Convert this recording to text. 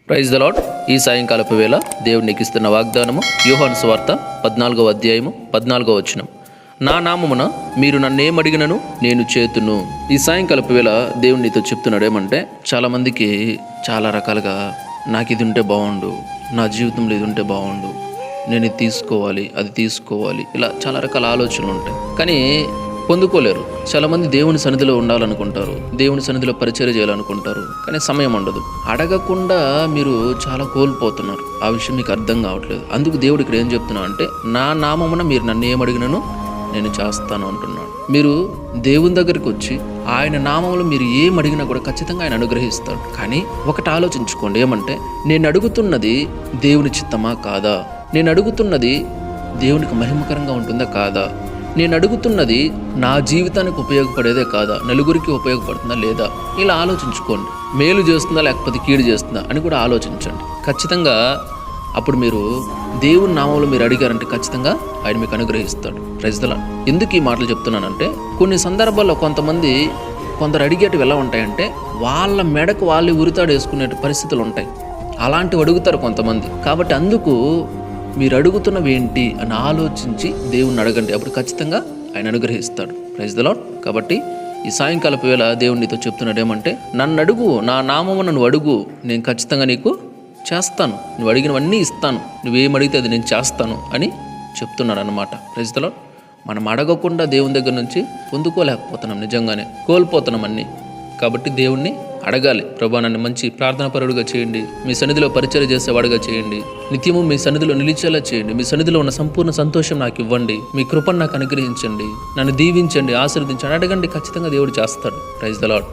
Praise the lord. ఈ సాయంకాలపు వేళ దేవుడు నీకు ఇస్తున్న వాగ్దానము యోహాను సువార్త 14వ అధ్యాయము 14వ వచనం. నా నామమున మీరు నన్నేమడిగినను నేను చేతును. ఈ సాయంకాలపు వేళ దేవుడు నీతో చెప్తున్నాడు ఏమంటే, చాలామందికి చాలా రకాలుగా నాకు ఇది ఉంటే బాగుండు, నా జీవితంలో ఇది ఉంటే బాగుండు, నేను ఇది తీసుకోవాలి, అది తీసుకోవాలి, ఇలా చాలా రకాల ఆలోచనలు ఉంటాయి. కానీ పొందుకోలేరు. చాలామంది దేవుని సన్నిధిలో ఉండాలనుకుంటారు, దేవుని సన్నిధిలో పరిచర్య చేయాలనుకుంటారు, కానీ సమయం ఉండదు. అడగకుండా మీరు చాలా కోల్పోతున్నారు. ఆ విషయం మీకు అర్థం కావట్లేదు. అందుకు దేవుడు ఇక్కడ ఏం చెప్తున్నా అంటే, నా నామమున మీరు నన్ను ఏమడిగినను నేను చేస్తాను అంటున్నాడు. మీరు దేవుని దగ్గరికి వచ్చి ఆయన నామంలో మీరు ఏం అడిగినా కూడా ఖచ్చితంగా ఆయన అనుగ్రహిస్తాడు. కానీ ఒకటి ఆలోచించుకోండి, ఏమంటే నేను అడుగుతున్నది దేవుని చిత్తమా కాదా, నేను అడుగుతున్నది దేవునికి మహిమకరంగా ఉంటుందా కాదా, నేను అడుగుతున్నది నా జీవితానికి ఉపయోగపడేదే కాదా, నలుగురికి ఉపయోగపడుతుందా లేదా, ఇలా ఆలోచించుకోండి. మేలు చేస్తుందా లేకపోతే కీడు చేస్తుందా అని కూడా ఆలోచించండి. ఖచ్చితంగా అప్పుడు మీరు దేవుని నామంలో మీరు అడిగారంటే ఖచ్చితంగా ఆయన మీకు అనుగ్రహిస్తాడు. Praise the Lord. ఎందుకు ఈ మాటలు చెప్తున్నానంటే, కొన్ని సందర్భాల్లో కొందరు అడిగేటివి ఎలా ఉంటాయంటే, వాళ్ళ మెడకు వాళ్ళు ఉరితాడు వేసుకునే పరిస్థితులు ఉంటాయి. అలాంటివి అడుగుతారు కొంతమంది. కాబట్టి అందుకు మీరు అడుగుతున్నవి ఏంటి అని ఆలోచించి దేవుణ్ణి అడగండి. అప్పుడు ఖచ్చితంగా ఆయన అనుగ్రహిస్తాడు. Praise the Lord. కాబట్టి ఈ సాయంకాలపు వేళ దేవుడు నీతో చెప్తున్నాడు ఏమంటే, నన్ను అడుగు, నా నామమున నువ్వు అడుగు, నేను ఖచ్చితంగా నీకు చేస్తాను, నువ్వు అడిగినవన్నీ ఇస్తాను, నువ్వేం అడిగితే అది నేను చేస్తాను అని చెప్తున్నాడు అనమాట. Praise the Lord. మనం అడగకుండా దేవుని దగ్గర నుంచి పొందుకోలేకపోతున్నాం, నిజంగానే కోల్పోతున్నాం అన్నీ. కాబట్టి దేవుణ్ణి అడగాలి. ప్రభువా నన్ను మంచి ప్రార్థనాపరుడుగా చేయండి, మీ సన్నిధిలో పరిచర్య చేసేవాడుగా చేయండి, నిత్యము మీ సన్నిధిలో నిలిచేలా చేయండి, మీ సన్నిధిలో ఉన్న సంపూర్ణ సంతోషం నాకు ఇవ్వండి, మీ కృపను నాకు అనుగ్రహించండి, నన్ను దీవించండి, ఆశీర్వదించండి, అడగండి, ఖచ్చితంగా దేవుడు చేస్తాడు. Praise the lord.